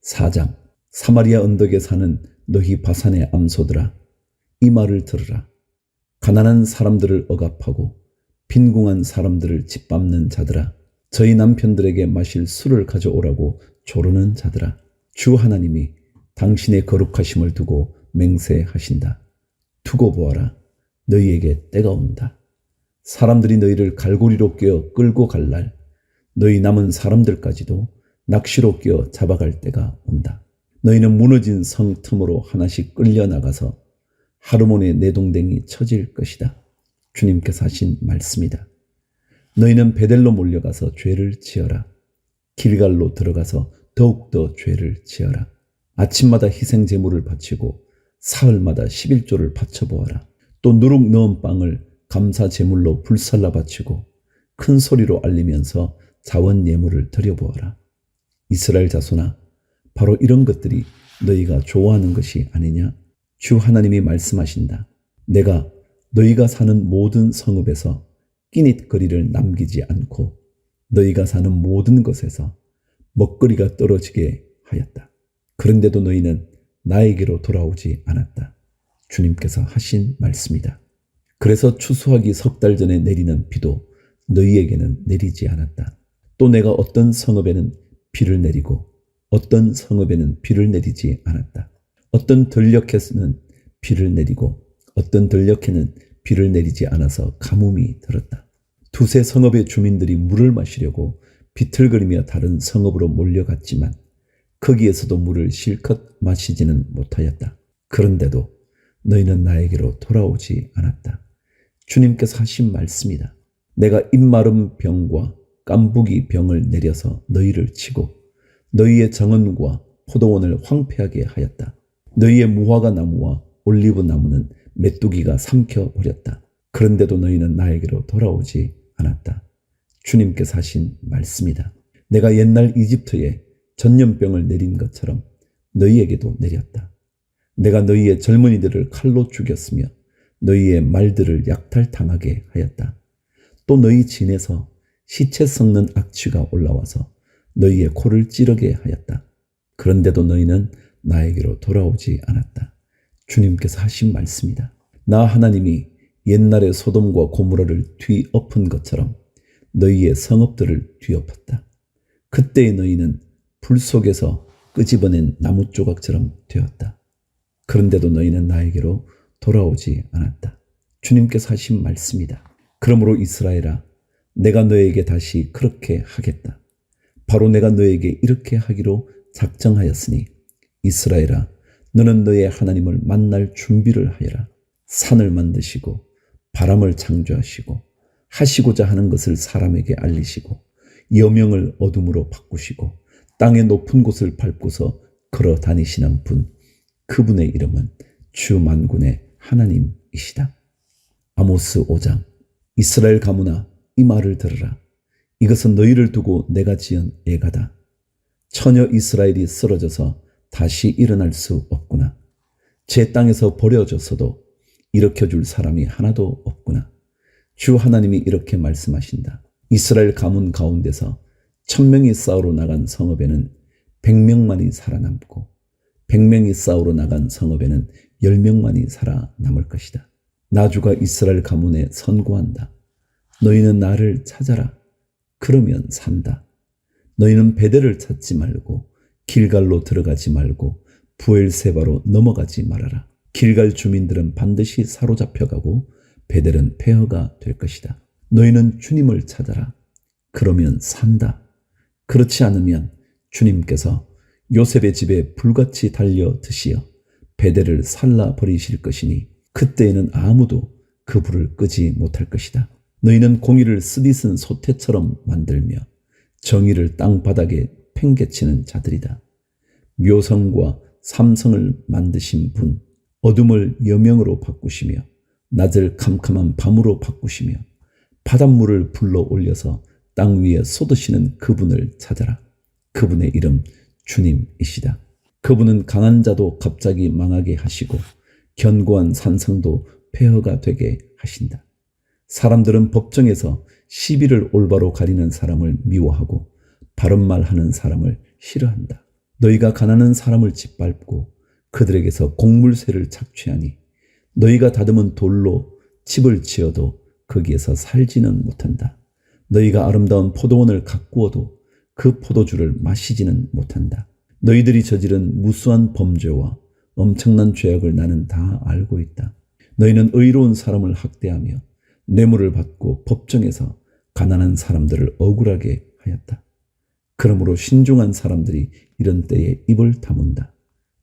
4장. 사마리아 언덕에 사는 너희 바산의 암소들아, 이 말을 들으라. 가난한 사람들을 억압하고 빈궁한 사람들을 짓밟는 자들아, 저희 남편들에게 마실 술을 가져오라고 조르는 자들아, 주 하나님이 당신의 거룩하심을 두고 맹세하신다. 두고 보아라. 너희에게 때가 온다. 사람들이 너희를 갈고리로 꿰어 끌고 갈 날, 너희 남은 사람들까지도 낚시로 꿰어 잡아갈 때가 온다. 너희는 무너진 성 틈으로 하나씩 끌려나가서 하르몬의 내동댕이 쳐질 것이다. 주님께서 하신 말씀이다. 너희는 베델로 몰려가서 죄를 지어라. 길갈로 들어가서 더욱더 죄를 지어라. 아침마다 희생 제물을 바치고 사흘마다 11조를 바쳐보아라. 또 누룩 넣은 빵을 감사 제물로 불살라 바치고 큰 소리로 알리면서 자원 예물을 드려보아라. 이스라엘 자손아, 바로 이런 것들이 너희가 좋아하는 것이 아니냐? 주 하나님이 말씀하신다. 내가 너희가 사는 모든 성읍에서 끼닛거리를 남기지 않고 너희가 사는 모든 것에서 먹거리가 떨어지게 하였다. 그런데도 너희는 나에게로 돌아오지 않았다. 주님께서 하신 말씀이다. 그래서 추수하기 석 달 전에 내리는 비도 너희에게는 내리지 않았다. 또 내가 어떤 성읍에는 비를 내리고 어떤 성읍에는 비를 내리지 않았다. 어떤 들녘에서는 비를 내리고 어떤 들녘에는 비를 내리지 않아서 가뭄이 들었다. 두세 성읍의 주민들이 물을 마시려고 비틀거리며 다른 성읍으로 몰려갔지만 거기에서도 물을 실컷 마시지는 못하였다. 그런데도 너희는 나에게로 돌아오지 않았다. 주님께서 하신 말씀이다. 내가 입마름 병과 깐부기 병을 내려서 너희를 치고 너희의 정원과 포도원을 황폐하게 하였다. 너희의 무화과 나무와 올리브 나무는 메뚜기가 삼켜버렸다. 그런데도 너희는 나에게로 돌아오지 않았다. 주님께서 하신 말씀이다. 내가 옛날 이집트에 전염병을 내린 것처럼 너희에게도 내렸다. 내가 너희의 젊은이들을 칼로 죽였으며 너희의 말들을 약탈당하게 하였다. 또 너희 진에서 시체 썩는 악취가 올라와서 너희의 코를 찌르게 하였다. 그런데도 너희는 나에게로 돌아오지 않았다. 주님께서 하신 말씀이다. 나 하나님이 옛날에 소돔과 고모라를 뒤엎은 것처럼 너희의 성읍들을 뒤엎었다. 그때의 너희는 불 속에서 끄집어낸 나무 조각처럼 되었다. 그런데도 너희는 나에게로 돌아오지 않았다. 주님께서 하신 말씀이다. 그러므로 이스라엘아, 내가 너에게 다시 그렇게 하겠다. 바로 내가 너에게 이렇게 하기로 작정하였으니 이스라엘아, 너는 너의 하나님을 만날 준비를 하여라. 산을 만드시고 바람을 창조하시고 하시고자 하는 것을 사람에게 알리시고 여명을 어둠으로 바꾸시고 땅의 높은 곳을 밟고서 걸어 다니시는 분, 그분의 이름은 주 만군의 하나님이시다. 아모스 5장. 이스라엘 가문아, 이 말을 들으라. 이것은 너희를 두고 내가 지은 예가다. 처녀 이스라엘이 쓰러져서 다시 일어날 수 없구나. 제 땅에서 버려졌어도 일으켜줄 사람이 하나도 없구나. 주 하나님이 이렇게 말씀하신다. 이스라엘 가문 가운데서 1000명이 싸우러 나간 성읍에는 100명만이 살아남고 100명이 싸우러 나간 성읍에는 10명만이 살아남을 것이다. 나 주가 이스라엘 가문에 선고한다. 너희는 나를 찾아라. 그러면 산다. 너희는 베델을 찾지 말고 길갈로 들어가지 말고 부엘세바로 넘어가지 말아라. 길갈 주민들은 반드시 사로잡혀가고 베델은 폐허가 될 것이다. 너희는 주님을 찾아라. 그러면 산다. 그렇지 않으면 주님께서 요셉의 집에 불같이 달려 드시어 베델을 살라버리실 것이니 그때에는 아무도 그 불을 끄지 못할 것이다. 너희는 공의를 쓰디쓴 소태처럼 만들며 정의를 땅바닥에 팽개치는 자들이다. 묘성과 삼성을 만드신 분, 어둠을 여명으로 바꾸시며 낮을 캄캄한 밤으로 바꾸시며 바닷물을 불러 올려서 땅 위에 쏟으시는 그분을 찾아라. 그분의 이름 주님이시다. 그분은 강한 자도 갑자기 망하게 하시고 견고한 산성도 폐허가 되게 하신다. 사람들은 법정에서 시비를 올바로 가리는 사람을 미워하고 바른 말 하는 사람을 싫어한다. 너희가 가난한 사람을 짓밟고 그들에게서 곡물새를 착취하니 너희가 다듬은 돌로 집을 지어도 거기에서 살지는 못한다. 너희가 아름다운 포도원을 가꾸어도 그 포도주를 마시지는 못한다. 너희들이 저지른 무수한 범죄와 엄청난 죄악을 나는 다 알고 있다. 너희는 의로운 사람을 학대하며 뇌물을 받고 법정에서 가난한 사람들을 억울하게 하였다. 그러므로 신중한 사람들이 이런 때에 입을 다문다.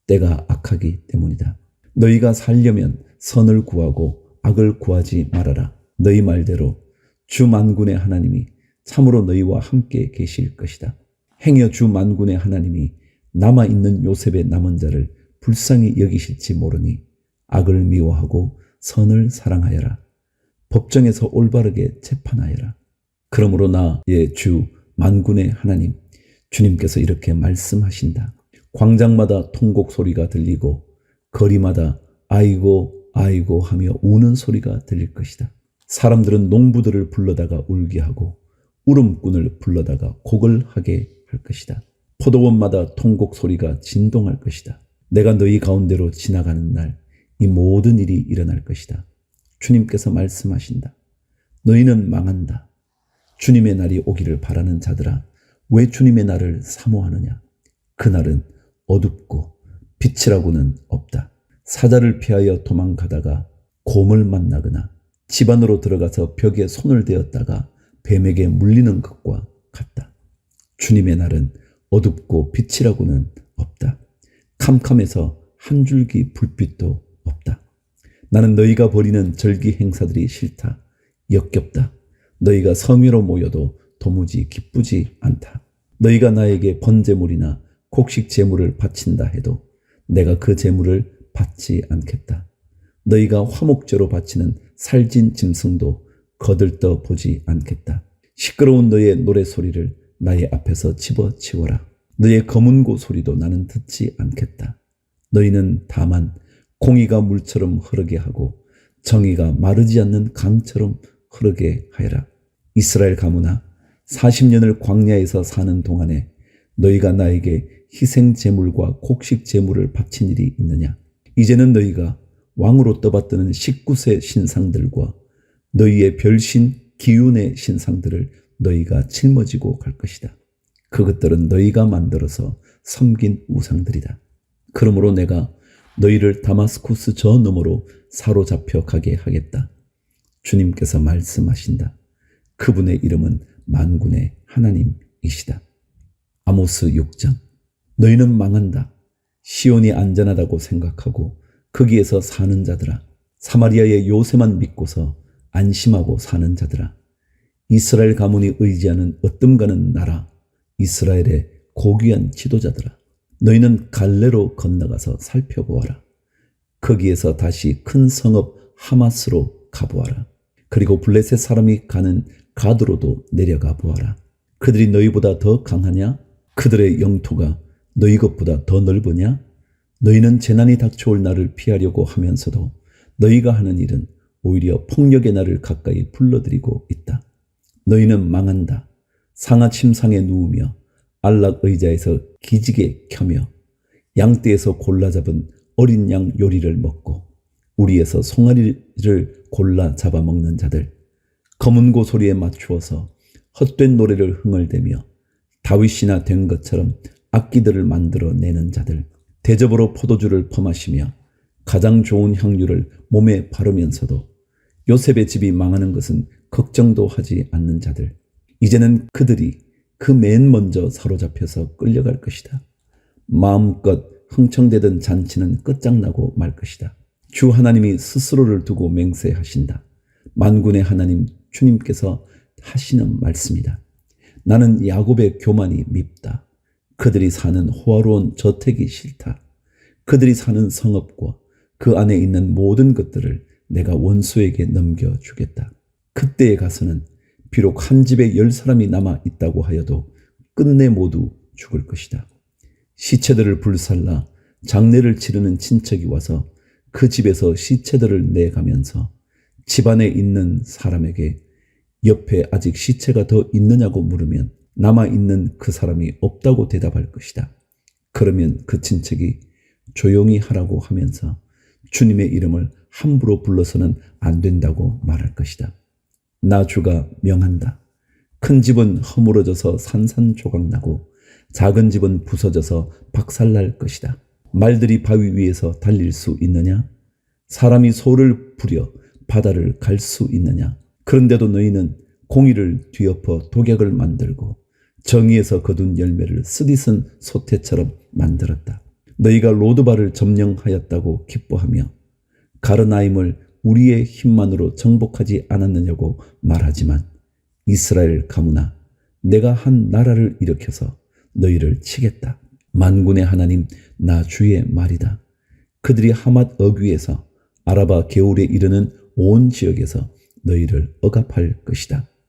때가 악하기 때문이다. 너희가 살려면 선을 구하고 악을 구하지 말아라. 너희 말대로 주 만군의 하나님이 참으로 너희와 함께 계실 것이다. 행여 주 만군의 하나님이 남아있는 요셉의 남은 자를 불쌍히 여기실지 모르니 악을 미워하고 선을 사랑하여라. 법정에서 올바르게 재판하여라. 그러므로 나의 주 만군의 하나님 주님께서 이렇게 말씀하신다. 광장마다 통곡 소리가 들리고 거리마다 아이고 아이고 하며 우는 소리가 들릴 것이다. 사람들은 농부들을 불러다가 울게 하고 울음꾼을 불러다가 곡을 하게 할 것이다. 포도원마다 통곡 소리가 진동할 것이다. 내가 너희 가운데로 지나가는 날 이 모든 일이 일어날 것이다. 주님께서 말씀하신다. 너희는 망한다. 주님의 날이 오기를 바라는 자들아, 왜 주님의 날을 사모하느냐? 그 날은 어둡고 빛이라고는 없다. 사자를 피하여 도망가다가 곰을 만나거나 집 안으로 들어가서 벽에 손을 대었다가 뱀에게 물리는 것과 같다. 주님의 날은 어둡고 빛이라고는 없다. 캄캄해서 한 줄기 불빛도 없다. 나는 너희가 벌이는 절기 행사들이 싫다. 역겹다. 너희가 성회로 모여도 도무지 기쁘지 않다. 너희가 나에게 번제물이나 곡식 제물을 바친다 해도 내가 그 제물을 받지 않겠다. 너희가 화목제로 바치는 살진 짐승도 거들떠 보지 않겠다. 시끄러운 너의 노래소리를 나의 앞에서 집어치워라. 너의 검은고 소리도 나는 듣지 않겠다. 너희는 다만 공의가 물처럼 흐르게 하고 정의가 마르지 않는 강처럼 흐르게 하여라. 이스라엘 가문아, 40년을 광야에서 사는 동안에 너희가 나에게 희생 제물과 곡식 제물을 바친 일이 있느냐? 이제는 너희가 왕으로 떠받드는 19세 신상들과 너희의 별신 기운의 신상들을 너희가 짊어지고 갈 것이다. 그것들은 너희가 만들어서 섬긴 우상들이다. 그러므로 내가 너희를 다마스쿠스 저 너머로 사로잡혀 가게 하겠다. 주님께서 말씀하신다. 그분의 이름은 만군의 하나님이시다. 아모스 6장. 너희는 망한다. 시온이 안전하다고 생각하고 거기에서 사는 자들아. 사마리아의 요새만 믿고서 안심하고 사는 자들아. 이스라엘 가문이 의지하는 으뜸가는 나라, 이스라엘의 고귀한 지도자들아. 너희는 갈레로 건너가서 살펴보아라. 거기에서 다시 큰 성읍 하마스로 가보아라. 그리고 블레셋 사람이 가는 가드로도 내려가 보아라. 그들이 너희보다 더 강하냐? 그들의 영토가 너희 것보다 더 넓으냐? 너희는 재난이 닥쳐올 날을 피하려고 하면서도 너희가 하는 일은 오히려 폭력의 날을 가까이 불러들이고 있다. 너희는 망한다. 상아 침상에 누우며 안락 의자에서 기지개 켜며 양떼에서 골라 잡은 어린 양 요리를 먹고 우리에서 송아리를 골라 잡아먹는 자들, 검은고 소리에 맞추어서 헛된 노래를 흥얼대며 다윗이나 된 것처럼 악기들을 만들어 내는 자들, 대접으로 포도주를 퍼마시며 가장 좋은 향유를 몸에 바르면서도 요셉의 집이 망하는 것은 걱정도 하지 않는 자들, 이제는 그들이 그 맨 먼저 사로잡혀서 끌려갈 것이다. 마음껏 흥청대던 잔치는 끝장나고 말 것이다. 주 하나님이 스스로를 두고 맹세하신다. 만군의 하나님 주님께서 하시는 말씀이다. 나는 야곱의 교만이 밉다. 그들이 사는 호화로운 저택이 싫다. 그들이 사는 성읍과 그 안에 있는 모든 것들을 내가 원수에게 넘겨주겠다. 그때에 가서는 비록 한 집에 10사람이 남아 있다고 하여도 끝내 모두 죽을 것이다. 시체들을 불살라 장례를 치르는 친척이 와서 그 집에서 시체들을 내가면서 집안에 있는 사람에게 옆에 아직 시체가 더 있느냐고 물으면 남아있는 그 사람이 없다고 대답할 것이다. 그러면 그 친척이 조용히 하라고 하면서 주님의 이름을 함부로 불러서는 안 된다고 말할 것이다. 나 주가 명한다. 큰 집은 허물어져서 산산조각나고 작은 집은 부서져서 박살날 것이다. 말들이 바위 위에서 달릴 수 있느냐? 사람이 소를 부려 바다를 갈 수 있느냐? 그런데도 너희는 공의를 뒤엎어 독약을 만들고 정의에서 거둔 열매를 쓰디쓴 소태처럼 만들었다. 너희가 로드바를 점령하였다고 기뻐하며 가르나임을 우리의 힘만으로 정복하지 않았느냐고 말하지만 이스라엘 가문아, 내가 한 나라를 일으켜서 너희를 치겠다. 만군의 하나님 나 주의 말이다. 그들이 하맛 어귀에서 아라바 게울에 이르는 온 지역에서 너희를 억압할 것이다.